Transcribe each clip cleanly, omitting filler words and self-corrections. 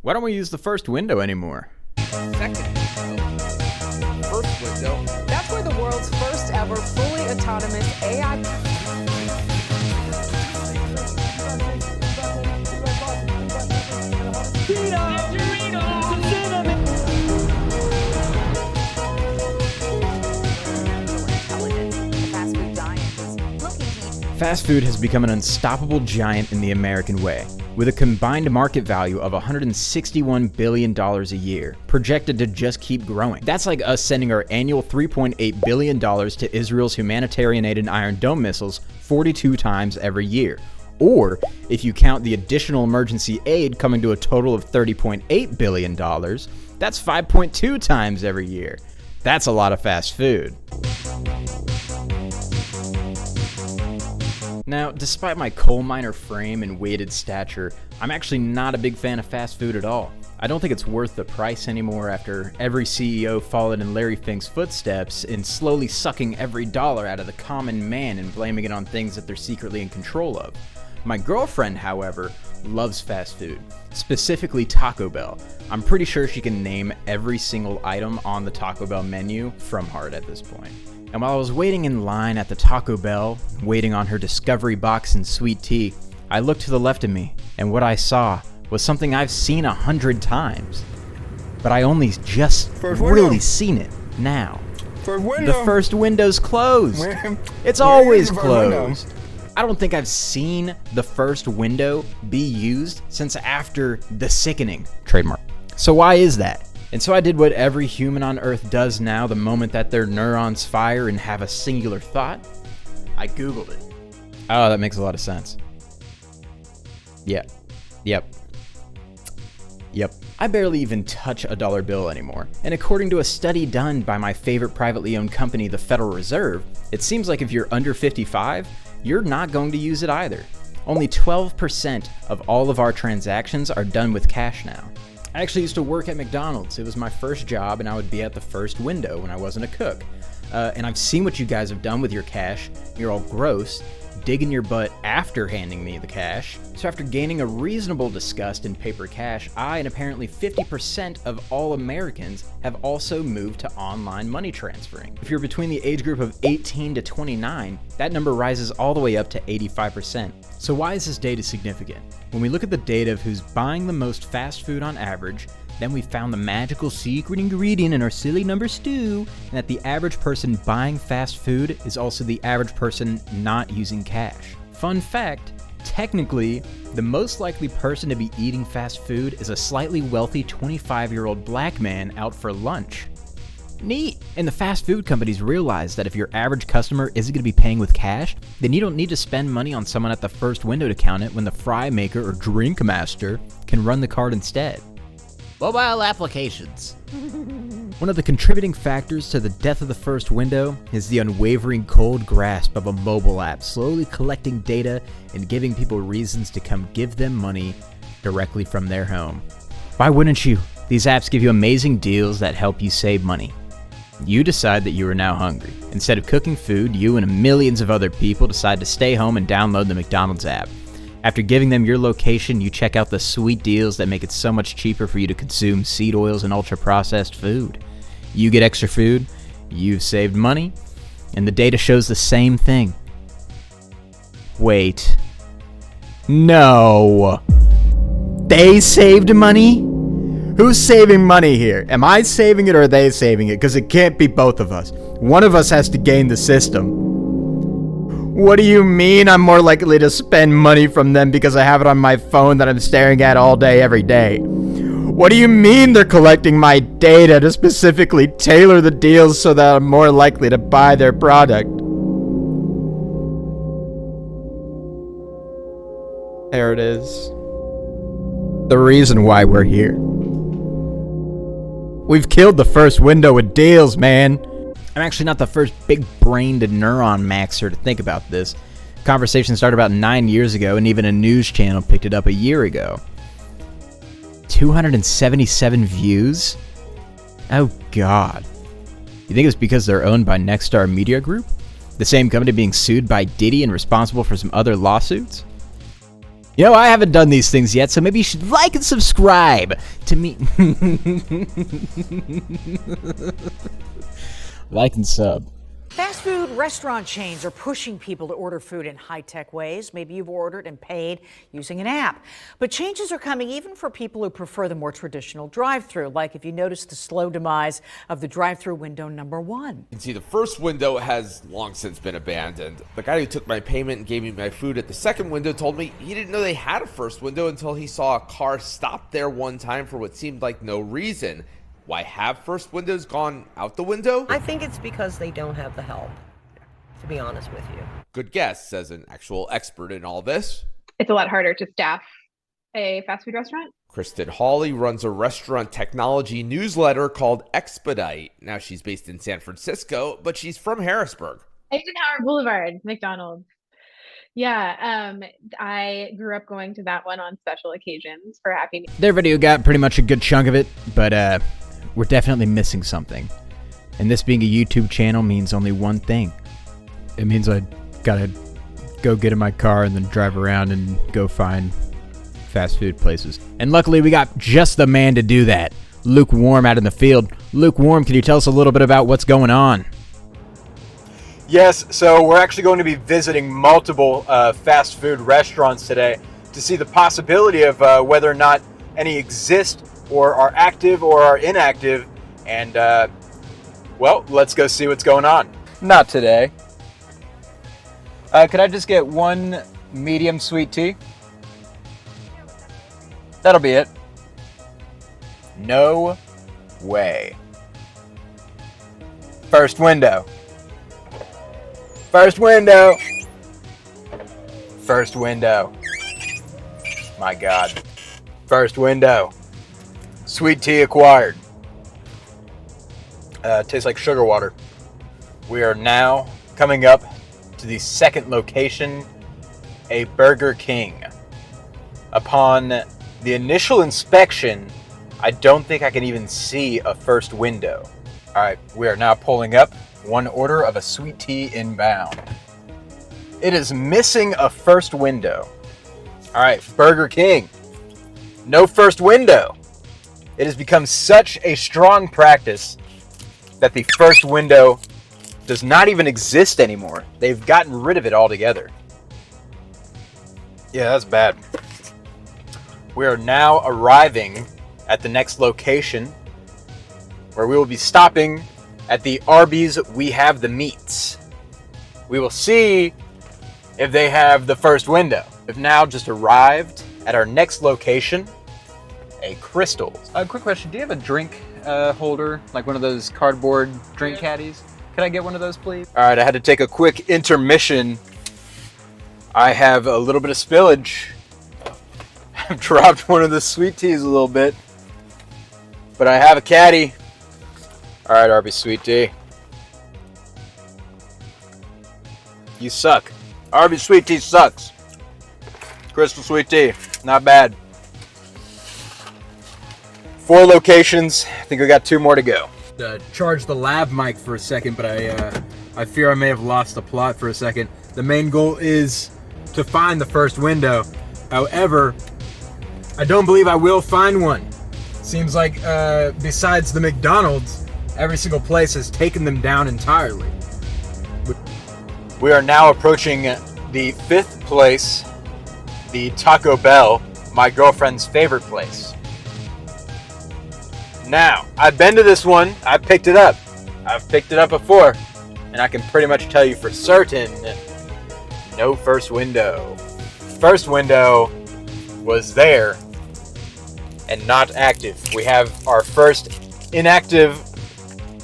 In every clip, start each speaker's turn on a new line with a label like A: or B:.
A: Why don't we use the first window anymore?
B: Second window. First window.
C: That's where the world's first ever fully autonomous AI.
A: Fast food has become an unstoppable giant in the American way, with a combined market value of $161 billion a year, projected to just keep growing. That's like us sending our annual $3.8 billion to Israel's humanitarian aid and Iron Dome missiles 42 times every year. Or, if you count the additional emergency aid coming to a total of $30.8 billion, that's 5.2 times every year. That's a lot of fast food. Now, despite my coal miner frame and weighted stature, I'm actually not a big fan of fast food at all. I don't think it's worth the price anymore after every CEO followed in Larry Fink's footsteps in slowly sucking every dollar out of the common man and blaming it on things that they're secretly in control of. My girlfriend, however, loves fast food, specifically Taco Bell. I'm pretty sure she can name every single item on the Taco Bell menu from heart at this point. And while I was waiting in line at the Taco Bell, waiting on her discovery box and sweet tea, I looked to the left of me, and what I saw was something I've seen 100 times. But I only just really seen it now. The first window's closed. It's always closed. I don't think I've seen the first window be used since after The Sickening. Trademark. So why is that? And so I did what every human on Earth does now the moment that their neurons fire and have a singular thought. I Googled it. Oh, that makes a lot of sense. Yep. I barely even touch a dollar bill anymore. And according to a study done by my favorite privately owned company, the Federal Reserve, it seems like if you're under 55, you're not going to use it either. Only 12% of all of our transactions are done with cash now. I actually used to work at McDonald's. It was my first job, and I would be at the first window when I wasn't a cook. And I've seen what you guys have done with your cash. You're all gross, digging your butt after handing me the cash. So after gaining a reasonable disgust in paper cash, I and apparently 50% of all Americans have also moved to online money transferring. If you're between the age group of 18 to 29, that number rises all the way up to 85%. So why is this data significant? When we look at the data of who's buying the most fast food on average, then we found the magical secret ingredient in our silly number stew, and that the average person buying fast food is also the average person not using cash. Fun fact, technically, the most likely person to be eating fast food is a slightly wealthy 25-year-old black man out for lunch. Neat! And the fast food companies realize that if your average customer isn't going to be paying with cash, then you don't need to spend money on someone at the first window to count it when the fry maker or drink master can run the card instead. Mobile applications. One of the contributing factors to the death of the first window is the unwavering cold grasp of a mobile app slowly collecting data and giving people reasons to come give them money directly from their home. Why wouldn't you? These apps give you amazing deals that help you save money. You decide that you are now hungry. Instead of cooking food, you and millions of other people decide to stay home and download the McDonald's app. After giving them your location, you check out the sweet deals that make it so much cheaper for you to consume seed oils and ultra-processed food. You get extra food, you've saved money, and the data shows the same thing. Wait. No. They saved money? Who's saving money here? Am I saving it or are they saving it? Because it can't be both of us. One of us has to gain the system. What do you mean I'm more likely to spend money from them because I have it on my phone that I'm staring at all day, every day? What do you mean they're collecting my data to specifically tailor the deals so that I'm more likely to buy their product? There it is. The reason why we're here. We've killed the first window with deals, man. I'm actually not the first big-brained neuron maxer to think about this. Conversation started about 9 years ago, and even a news channel picked it up a year ago. 277 views? Oh god. You think it's because they're owned by Nexstar Media Group? The same company being sued by Diddy and responsible for some other lawsuits? You know, I haven't done these things yet, so maybe you should like and subscribe to me. Like and sub.
D: Fast food restaurant chains are pushing people to order food in high-tech ways. Maybe you've ordered and paid using an app. But changes are coming even for people who prefer the more traditional drive-thru, like if you notice the slow demise of the drive-thru window number 1.
B: You can see the first window has long since been abandoned. The guy who took my payment and gave me my food at the second window told me he didn't know they had a first window until he saw a car stop there one time for what seemed like no reason. Why have first windows gone out the window?
E: I think it's because they don't have the help, to be honest with you.
B: Good guess, says an actual expert in all this.
F: It's a lot harder to staff a fast food restaurant.
B: Kristen Hawley runs a restaurant technology newsletter called Expedite. Now she's based in San Francisco, but she's from Harrisburg.
F: Eisenhower Boulevard, McDonald's. Yeah, I grew up going to that one on special occasions for Happy Meal.
A: Their video got pretty much a good chunk of it, but we're definitely missing something. And this being a YouTube channel means only one thing. It means I gotta go get in my car and then drive around and go find fast food places. And luckily we got just the man to do that. Lukewarm out in the field. Lukewarm, can you tell us a little bit about what's going on?
G: Yes, so we're actually going to be visiting multiple fast food restaurants today to see the possibility of whether or not any exist or are active or are inactive. And, well, let's go see what's going on. Not today. Could I just get one medium sweet tea? That'll be it. No way. First window. First window. First window. My God. First window. Sweet tea acquired. Tastes like sugar water. We are now coming up to the second location, a Burger King. Upon the initial inspection, I don't think I can even see a first window. All right, we are now pulling up. One order of a sweet tea inbound. It is missing a first window. All right, Burger King. No first window. It has become such a strong practice that the first window does not even exist anymore. They've gotten rid of it altogether. Yeah, that's bad. We are now arriving at the next location where we will be stopping at the Arby's We Have the Meats. We will see if they have the first window. We've now just arrived at our next location, a Crystal's. Quick question, do you have a drink holder, like one of those cardboard drink caddies? Could I get one of those, please? All right, I had to take a quick intermission. I have a little bit of spillage. I've dropped one of the sweet teas a little bit, but I have a caddy. All right, Arby's sweet tea. You suck. Arby's sweet tea sucks. Crystal sweet tea, not bad. 4 locations. I think we got 2 more to go. Charge the lav mic for a second, but I fear I may have lost the plot for a second. The main goal is to find the first window. However, I don't believe I will find one. Seems like besides the McDonald's, every single place has taken them down entirely. We are now approaching the 5th place, the Taco Bell, my girlfriend's favorite place. Now, I've been to this one, I picked it up. I've picked it up before, and I can pretty much tell you for certain, no first window. First window was there and not active. We have our first inactive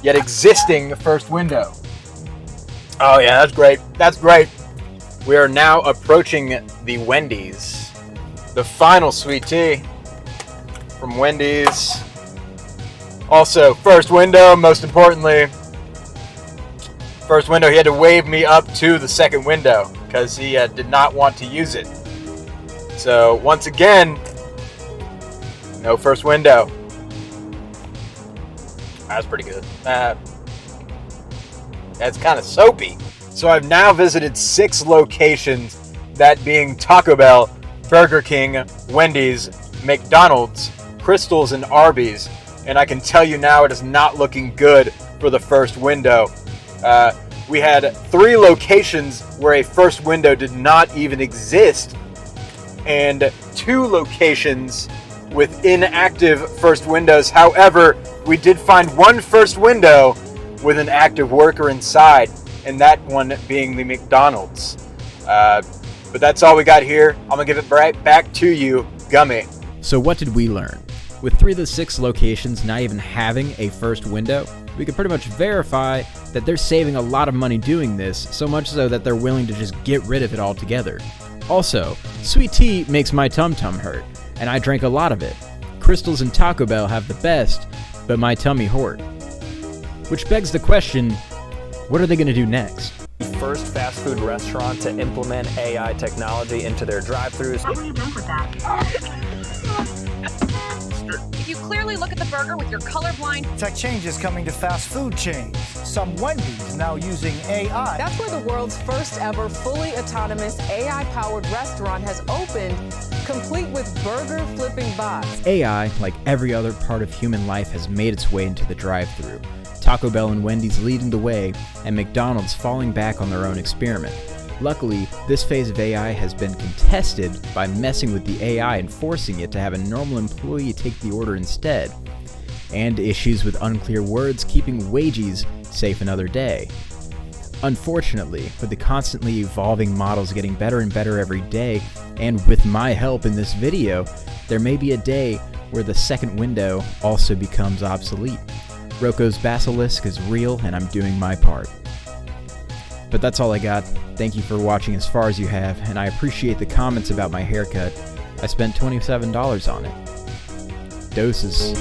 G: yet existing first window. Oh yeah, that's great. That's great. We are now approaching the Wendy's. The final sweet tea from Wendy's. Also, first window, most importantly. First window, he had to wave me up to the second window because he did not want to use it. So, once again, no first window. That's pretty good. That's kind of soapy. So I've now visited 6 locations, that being Taco Bell, Burger King, Wendy's, McDonald's, Crystal's, and Arby's. And I can tell you now it is not looking good for the first window. We had 3 locations where a first window did not even exist, and 2 locations with inactive first windows. However, we did find one first window with an active worker inside, and that one being the McDonald's. But that's all we got here. I'm gonna give it right back to you, Gummy.
A: So what did we learn? With 3 of the 6 locations not even having a first window, we could pretty much verify that they're saving a lot of money doing this, so much so that they're willing to just get rid of it altogether. Also, sweet tea makes my tum-tum hurt, and I drank a lot of it. Crystals and Taco Bell have the best, but my tummy hoard. Which begs the question, what are they going to do next?
H: First fast food restaurant to implement AI technology into their drive-thrus.
I: What do you think with that?
C: If you clearly look at the burger with your colorblind,
J: Tech changes coming to fast food chains. Some Wendy's now using AI.
C: that's where the world's first ever fully autonomous AI-powered restaurant has opened, complete with burger flipping bots.
A: AI, like every other part of human life, has made its way into the drive-thru. Taco Bell and Wendy's leading the way, and McDonald's falling back on their own experiment. Luckily, this phase of AI has been contested by messing with the AI and forcing it to have a normal employee take the order instead, and issues with unclear words keeping wages safe another day. Unfortunately, with the constantly evolving models getting better and better every day, and with my help in this video, there may be a day where the second window also becomes obsolete. Rocco's basilisk is real, and I'm doing my part. But that's all I got. Thank you for watching as far as you have, and I appreciate the comments about my haircut. I spent $27 on it. Doses.